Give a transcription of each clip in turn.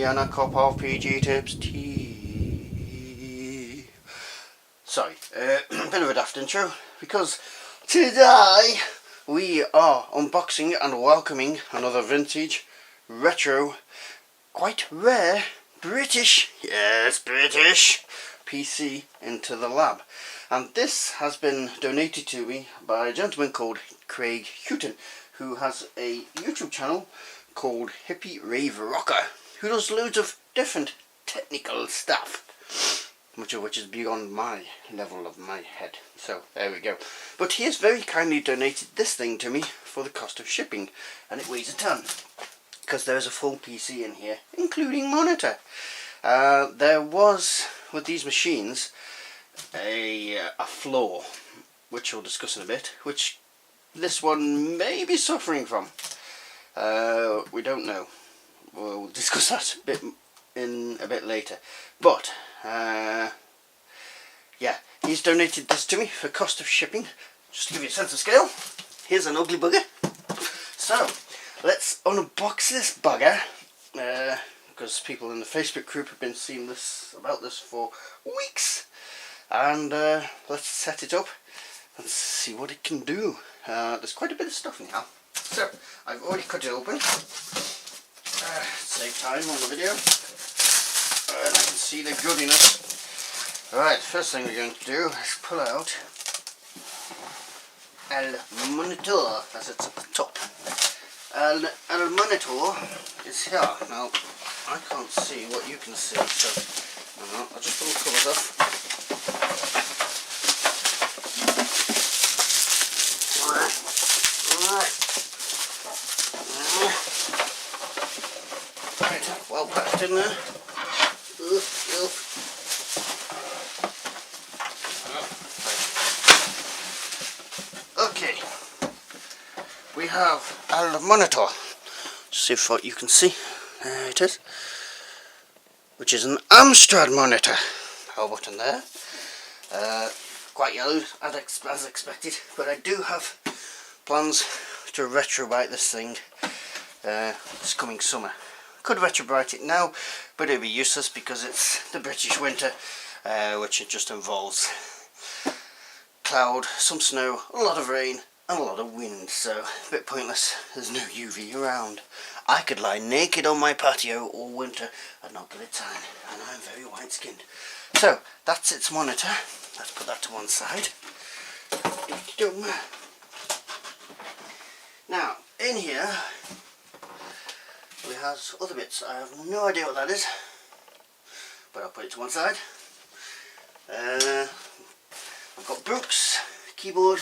and a cup of PG Tips tea. Sorry, a bit of a daft intro, because today we are unboxing and welcoming another vintage, retro, quite rare, British, yes British, PC into the lab. And this has been donated to me by a gentleman called Craig Houghton, who has a YouTube channel called Hippie Rave Rocker, who does loads of different technical stuff, much of which is beyond my level of my head. So there we go. But he has very kindly donated this thing to me for the cost of shipping, and it weighs a ton, because there's a full PC in here, including monitor. There was, with these machines, a flaw, which we'll discuss in a bit, which this one may be suffering from. We don't know. We'll discuss that a bit later. But yeah, he's donated this to me for cost of shipping. Just to give you a sense of scale, here's an ugly bugger. So let's unbox this bugger, because people in the Facebook group have been seeing about this for weeks. And let's set it up and see what it can do. There's quite a bit of stuff in here. So I've already cut it open. Save time on the video. And I can see the goodiness. Alright, first thing we're going to do is pull out El Monitor, as it's at the top. El Monitor is here. Now, I can't see what you can see, so I'll just pull the covers off. Right, well packed in there. Okay, we have our monitor. See if you can see. There it is. Which is an Amstrad monitor. Power button there. Quite yellow as expected, but I do have plans to retrobrite this thing this coming summer. Could retrobrite it now, but it'd be useless because it's the British winter, which it just involves cloud, some snow, a lot of rain and a lot of wind, so a bit pointless. There's no UV around. I could lie naked on my patio all winter and not get a tan, and I'm very white skinned. So that's its monitor. Let's put that to one side. Now in here we have other bits. I have no idea what that is, but I'll put it to one side. I've got books, keyboard,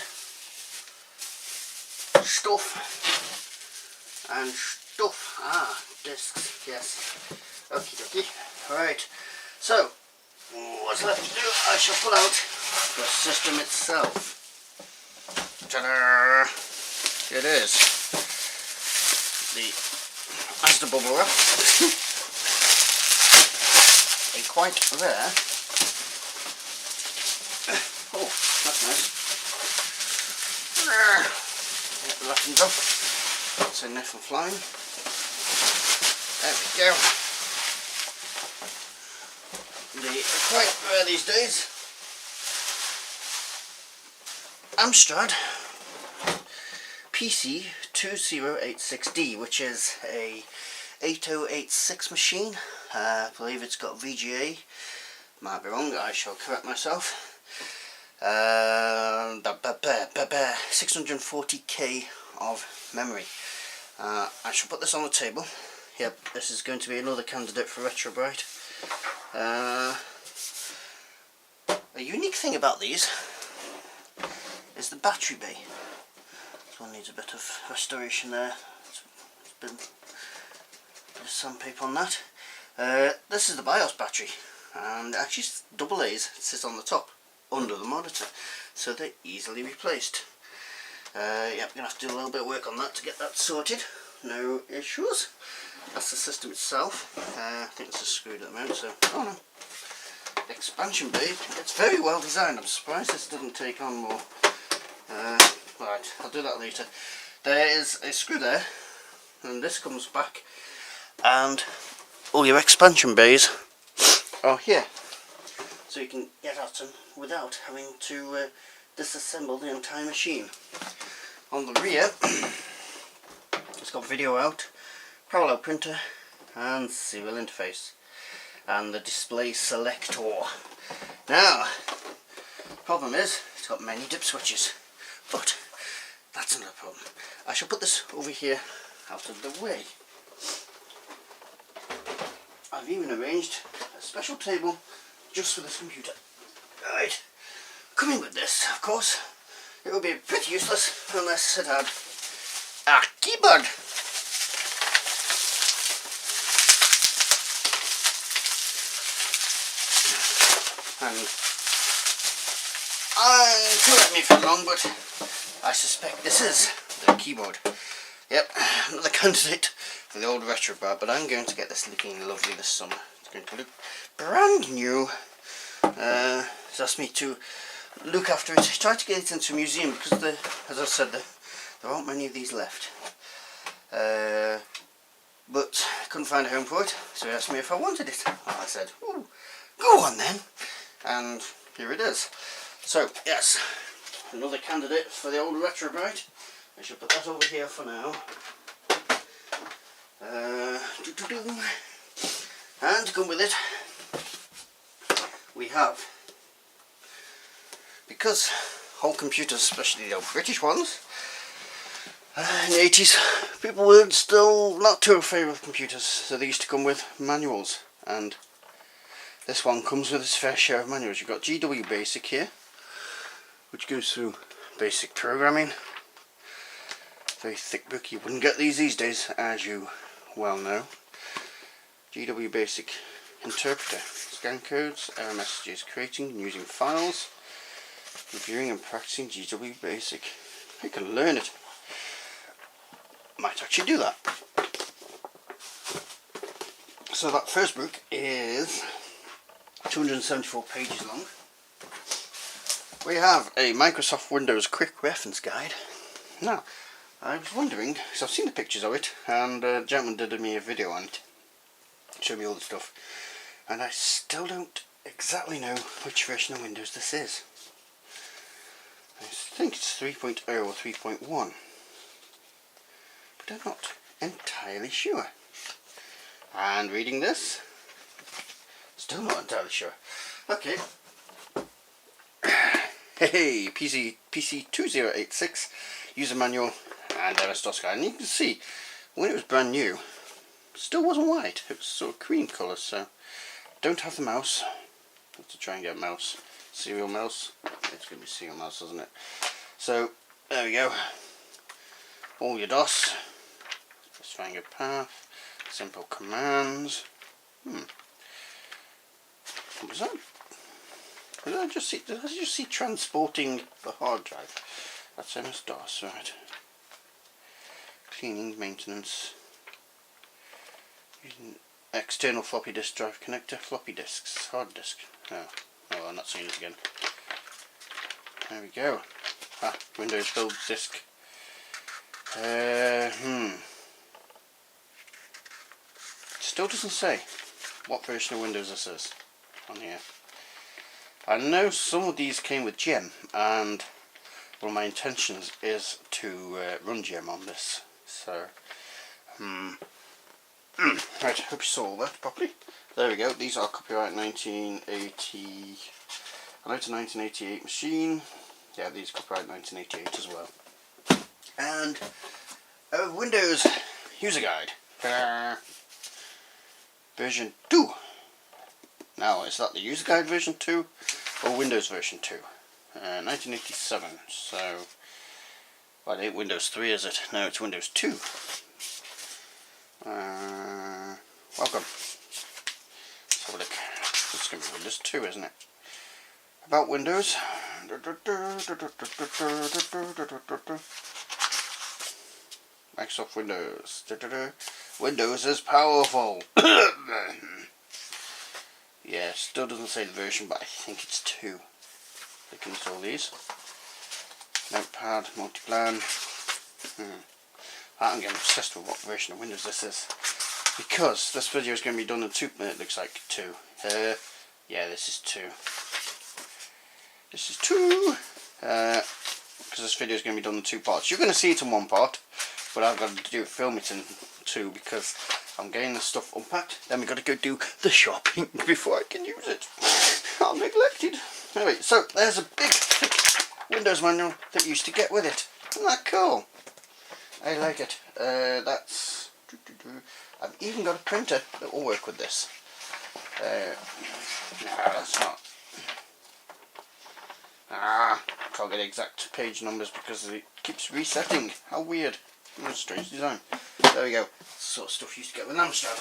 stuff, and stuff. Discs, yes. Okie dokie. Right, so what's left to do? I shall pull out the system itself. Ta-da! It is the bubble wrap. A quite rare. Oh, that's nice. Get the wrappings off. It's in there for flying. There we go. They are quite rare these days. Amstrad PC 2086D, which is a 8086 machine. I believe it's got VGA. Might be wrong, I shall correct myself. 640k of memory. I shall put this on the table. Yep, this is going to be another candidate for retrobrite. A unique thing about these is the battery bay. This one needs a bit of restoration there. It's been sandpaper on that. This is the BIOS battery, and actually double A's sit on the top under the monitor, so they're easily replaced. Yep, we're going to have to do a little bit of work on that to get that sorted. No issues. That's the system itself. I think this is screwed at the moment, so oh no. The expansion bay, it's very well designed. I'm surprised this didn't take on more. Right, I'll do that later. There is a screw there, and this comes back, and all your expansion bays are here, so you can get at them without having to disassemble the entire machine. On the rear, it's got video out, parallel printer and serial interface, and the display selector. Now, problem is, it's got many dip switches, but that's another problem. I shall put this over here out of the way. I've even arranged a special table just for this computer. Right, coming with this, of course, it would be pretty useless unless it had a keyboard. And correct me if I'm wrong, but I suspect this is the keyboard. Yep, another candidate for the old retro bar, but I'm going to get this looking lovely this summer. It's going to look brand new. He's asked me to look after it, try to get it into a museum, because as I said, there aren't many of these left. But I couldn't find a home for it, so he asked me if I wanted it. And I said, "Ooh, go on then." And here it is. So yes, another candidate for the old retro bright. I shall put that over here for now. And to come with it, we have, because old computers, especially the old British ones, in the 80s, people were still not too in favour of computers, so they used to come with manuals, and this one comes with its fair share of manuals. You've got GW Basic here, which goes through basic programming. Very thick book, you wouldn't get these days, as you well know. GW Basic Interpreter, scan codes, error messages, creating and using files, reviewing and practicing GW Basic. You can learn it. Might actually do that. So that first book is 274 pages long. We have a Microsoft Windows Quick Reference Guide. Now, I was wondering, because I've seen the pictures of it, and a gentleman did me a video on it, showed me all the stuff, and I still don't exactly know which version of Windows this is. I think it's 3.0 or 3.1, but I'm not entirely sure. And reading this, still not entirely sure. Okay. Hey, PC 2086 user manual and MS-DOS guide, and you can see when it was brand new, it still wasn't white. It was sort of cream colour. So don't have the mouse. Have to try and get a mouse, serial mouse. It's going to be serial mouse, isn't it? So there we go. All your DOS. Let's find your path. Simple commands. What was that? Did I just see transporting the hard drive? That's MS-DOS, right. Cleaning, maintenance. Using external floppy disk drive connector, floppy disks, hard disk. Oh, I'm not seeing it again. There we go. Windows build disk. Still doesn't say what version of Windows this is on here. I know some of these came with Gem, and one of my intentions is to run Gem on this. So, right, hope you saw all that properly. There we go. These are copyright 1980. I know it's a 1988 machine. Yeah, these are copyright 1988 as well. And a Windows user guide. Version 2. Now, is that the user guide version 2 or Windows version 2? 1987. So, well, it ain't Windows 3, is it? No, it's Windows 2. Welcome. Let's have a look. This is going to be Windows 2, isn't it? About Windows. Microsoft Windows. Windows is powerful. Yeah, still doesn't say the version, but I think it's 2. They can install these. Notepad, multiplan. I'm getting obsessed with what version of Windows this is. because this video is going to be done in two. It looks like two. Yeah, this is two. This is two. Because this video is going to be done in two parts. You're going to see it in one part, but I've got to film it in two because I'm getting the stuff unpacked. Then we've got to go do the shopping before I can use it. I'm neglected. Anyway, so there's a big Windows manual that you used to get with it. Isn't that cool? I like it. I've even got a printer that will work with this. No, that's not. Can't get exact page numbers because it keeps resetting. How weird. Strange design. There we go. Sort of stuff you used to get with Amstrad.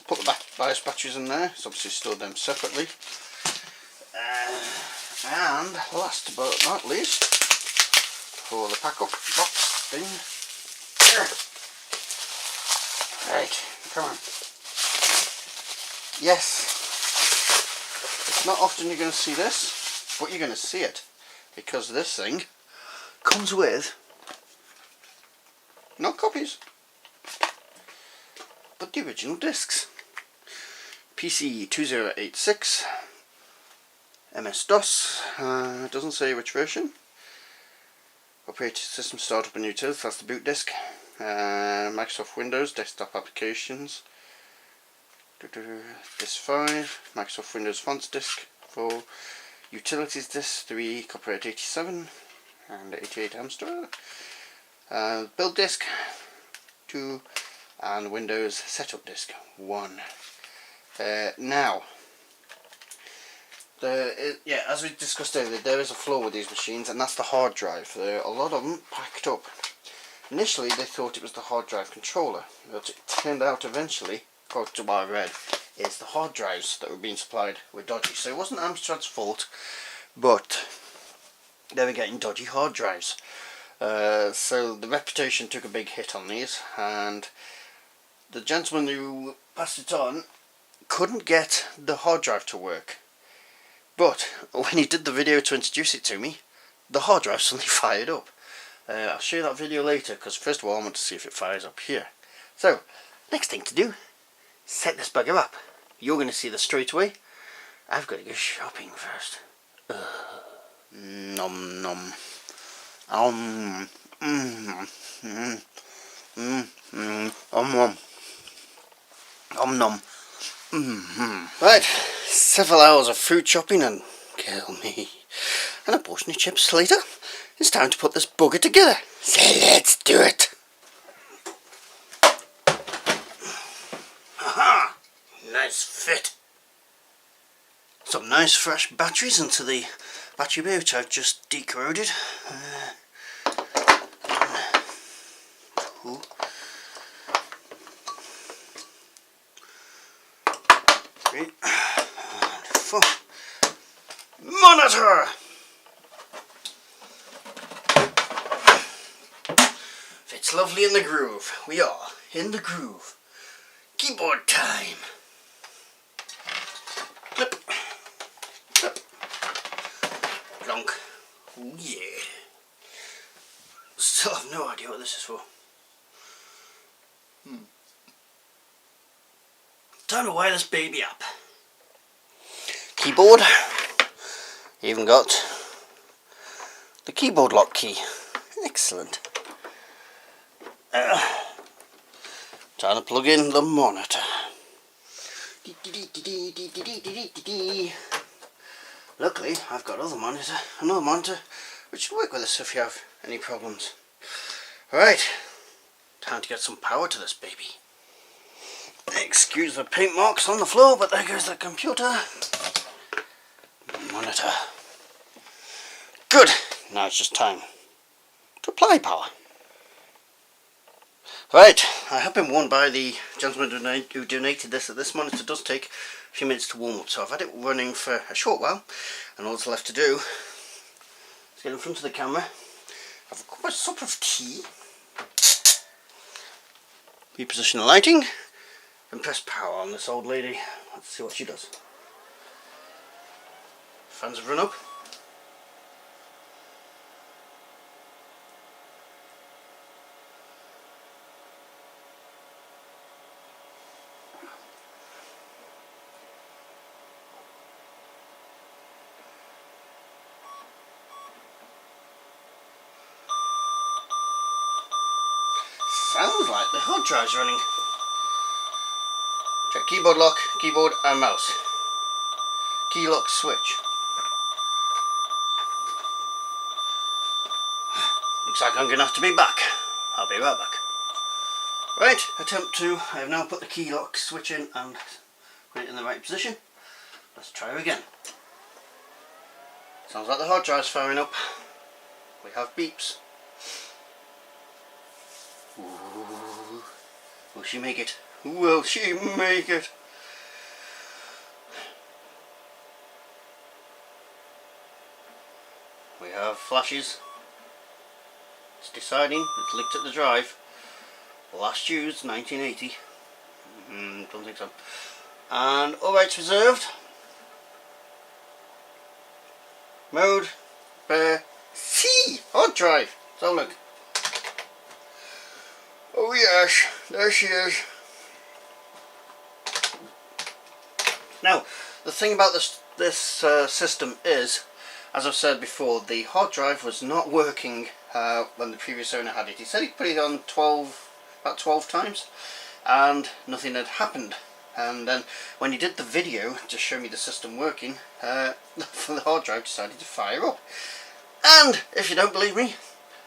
Put the BIOS batteries in there. So obviously stored them separately. And last but not least, for the pack up box thing. Right, come on. Yes. It's not often you're going to see this, but you're going to see it. Because this thing comes with not copies, but the original discs. PC 2086, MS-DOS, doesn't say which version. Operating system startup and utilities, that's the boot disk. Microsoft Windows, desktop applications. Disk 5, Microsoft Windows Fonts disk 4, utilities disk 3, copyright 87 and 88 Amstrad. Build disk 2 and Windows setup disk 1. Now, as we discussed earlier, there is a flaw with these machines, and that's the hard drive. There are a lot of them packed up. Initially, they thought it was the hard drive controller, but it turned out eventually, according to what I read, is the hard drives that were being supplied were dodgy. So it wasn't Amstrad's fault, but they were getting dodgy hard drives. So the reputation took a big hit on these, and the gentleman who passed it on couldn't get the hard drive to work. But when he did the video to introduce it to me, the hard drive suddenly fired up. I'll show you that video later, because first of all I want to see if it fires up here. So, next thing to do, set this bugger up. You're going to see this straight away. I've got to go shopping first. Nom nom. Nom nom. Right, several hours of food shopping and kill me. And a portion of chips later. It's time to put this bugger together. So let's do it. Aha! Nice fit. Some nice fresh batteries into the battery bay, which I've just decorroded. Cool. 3 and 4. Monitor! Fits lovely in the groove. We are in the groove. Keyboard time. Clip. Clip. Plonk. Oh yeah. Still have no idea what this is for. Time to wire this baby up. Keyboard. Even got the keyboard lock key. Excellent. Time to plug in the monitor. Luckily, I've got another monitor, which should work with this if you have any problems. Alright, time to get some power to this baby. Excuse the paint marks on the floor, but there goes the computer. Monitor. Good, now it's just time to apply power. Right, I have been warned by the gentleman who donated this that this monitor does take a few minutes to warm up, so I've had it running for a short while, and all that's left to do is get in front of the camera, have a cup of tea, reposition the lighting, and press power on this old lady. Let's see what she does. Fans have run up. the hard drive's running. Check keyboard lock, keyboard and mouse. Key lock switch. Looks like I'm going to have to be back. I'll be right back. Right, attempt 2. I have now put the key lock switch in and put it in the right position. Let's try again. Sounds like the hard drive's firing up. We have beeps. Ooh. Will she make it? Will she make it? We have flashes. It's deciding. It's looked at the drive. Last used 1980. Don't think so. And all rights reserved. Mode, bear, C, hard drive. So look. Oh yes, there she is. Now, the thing about this system is, as I've said before, the hard drive was not working when the previous owner had it. He said he put it on about 12 times, and nothing had happened. And then when he did the video to show me the system working, the hard drive decided to fire up. And if you don't believe me,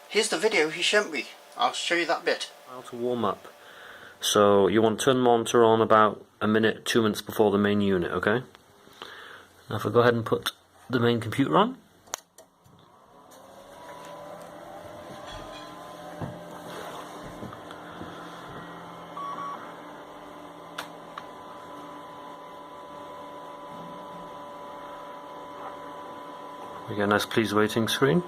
here's the video he sent me. I'll show you that bit. How to warm up. So you want to turn the monitor on about a minute, 2 minutes before the main unit, okay? Now if I go ahead and put the main computer on. We get a nice please waiting screen.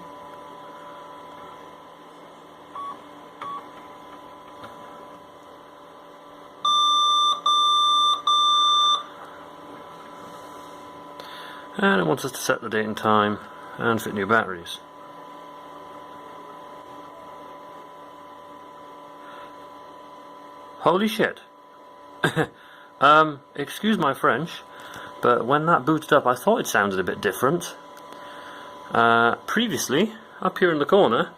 And it wants us to set the date and time and fit new batteries. Holy shit. Excuse my French, but when that booted up I thought it sounded a bit different. Previously, up here in the corner,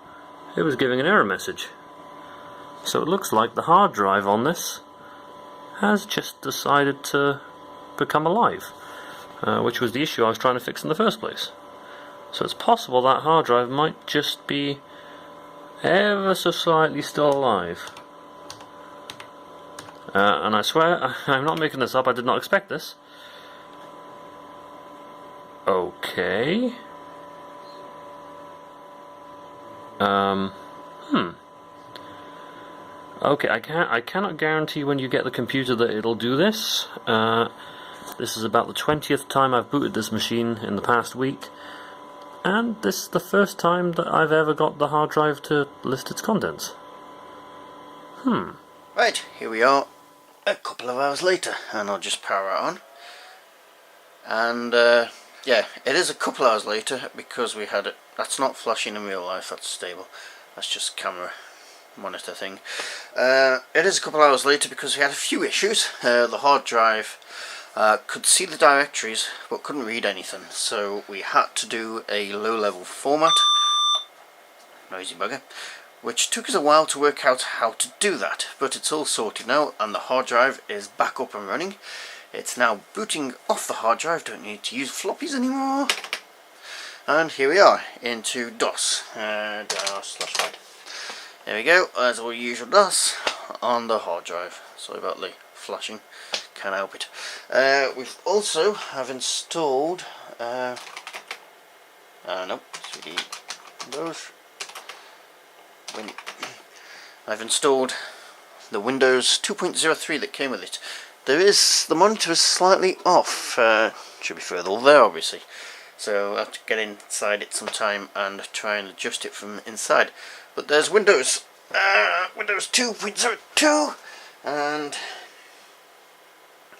it was giving an error message. So it looks like the hard drive on this has just decided to become alive. Which was the issue I was trying to fix in the first place. So it's possible that hard drive might just be ever so slightly still alive. And I swear, I'm not making this up, I did not expect this. Okay. Okay, I cannot guarantee when you get the computer that it'll do this. This is about the 20th time I've booted this machine in the past week, and this is the first time that I've ever got the hard drive to list its contents. Right, here we are a couple of hours later, and I'll just power it on. And yeah, it is a couple hours later because we had it. That's not flashing in real life, that's stable. That's just camera monitor thing. It is a couple hours later because we had a few issues. The hard drive could see the directories but couldn't read anything, so we had to do a low-level format, noisy bugger, which took us a while to work out how to do that, but it's all sorted now and the hard drive is back up and running. It's now booting off the hard drive, don't need to use floppies anymore, and here we are into DOS, DOS/write. There we go, as our usual DOS on the hard drive. Sorry about the flashing. Can't help it. We've also have installed nope, 3D Windows. I've installed the Windows 2.03 that came with it. The monitor is slightly off. Should be further there, obviously. So I'll have to get inside it sometime and try and adjust it from inside. But there's Windows 2.02, and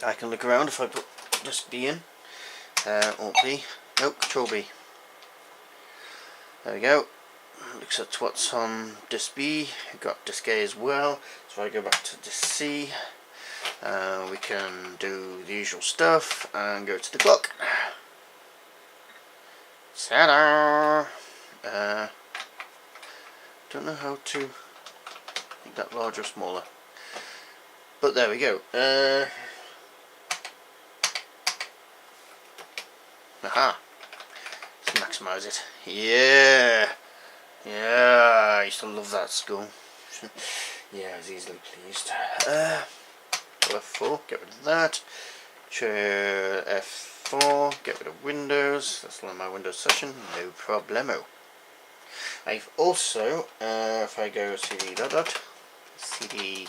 I can look around if I put disk B in, Alt B, nope, Control B. There we go. Looks at what's on disk B. We've got disk A as well. So if I go back to disk C, we can do the usual stuff and go to the clock. Ta-da! Don't know how to make that larger or smaller. But there we go. Aha. Let's maximise it. Yeah. Yeah, I used to love that school. Yeah, I was easily pleased. F4, get rid of that. Chair F4, get rid of Windows. That's my Windows session, no problemo. I've also, if I go CD CD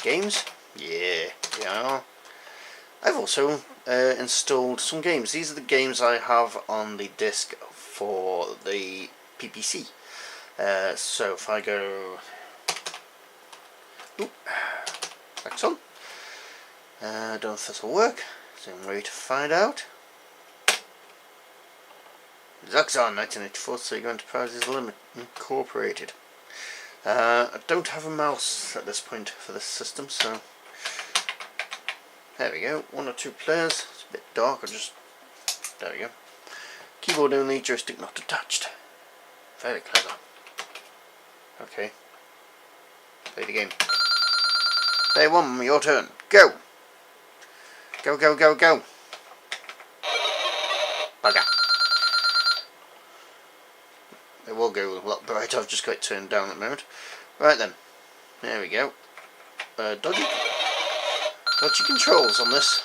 games, yeah. I've also installed some games. These are the games I have on the disc for the PPC. So if I go, that's on. I don't know if this will work, so I'm ready to find out. Zaxxon 1984 Sega Enterprises Limited Incorporated. I don't have a mouse at this point for this system, so there we go. 1 or 2 players. It's a bit dark. There we go. Keyboard only, joystick not attached. Very clever. Okay. Play the game. Play 1, your turn. Go! Go, go, go, go! Bugger. It will go a lot brighter. I've just got it turned down at the moment. Right then. There we go. Dodgy controls on this.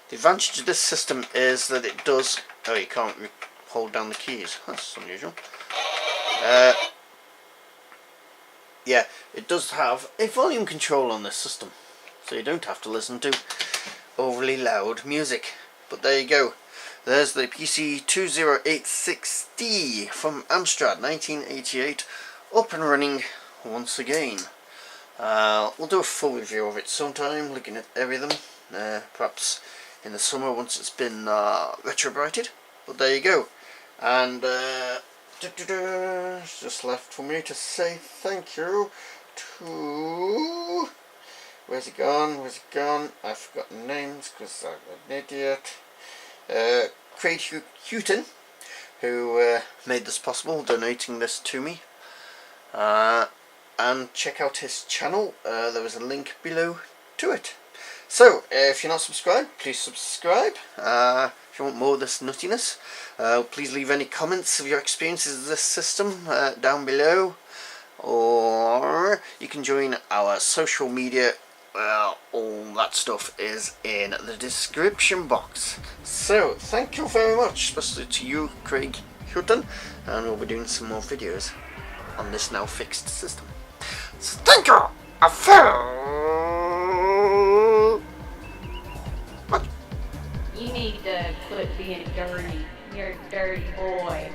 The advantage of this system is that it does... Oh, you can't hold down the keys. That's unusual. Yeah, it does have a volume control on this system, so you don't have to listen to overly loud music. But there you go. There's the PC 2086D from Amstrad 1988, up and running once again. We'll do a full review of it sometime, looking at everything, perhaps in the summer once it's been retrobrighted. But there you go. And it's just left for me to say thank you to... Where's it gone? I've forgotten names because I'm an idiot. Craig Houghton, who made this possible, donating this to me. And check out his channel. There is a link below to it. So, if you're not subscribed, please subscribe. If you want more of this nuttiness, please leave any comments of your experiences of this system down below. Or you can join our social media. Well, all that stuff is in the description box. So, thank you very much, especially to you, Craig Houghton, and we'll be doing some more videos on this now fixed system. So, thank you! What? You need to quit being dirty. You're a dirty boy.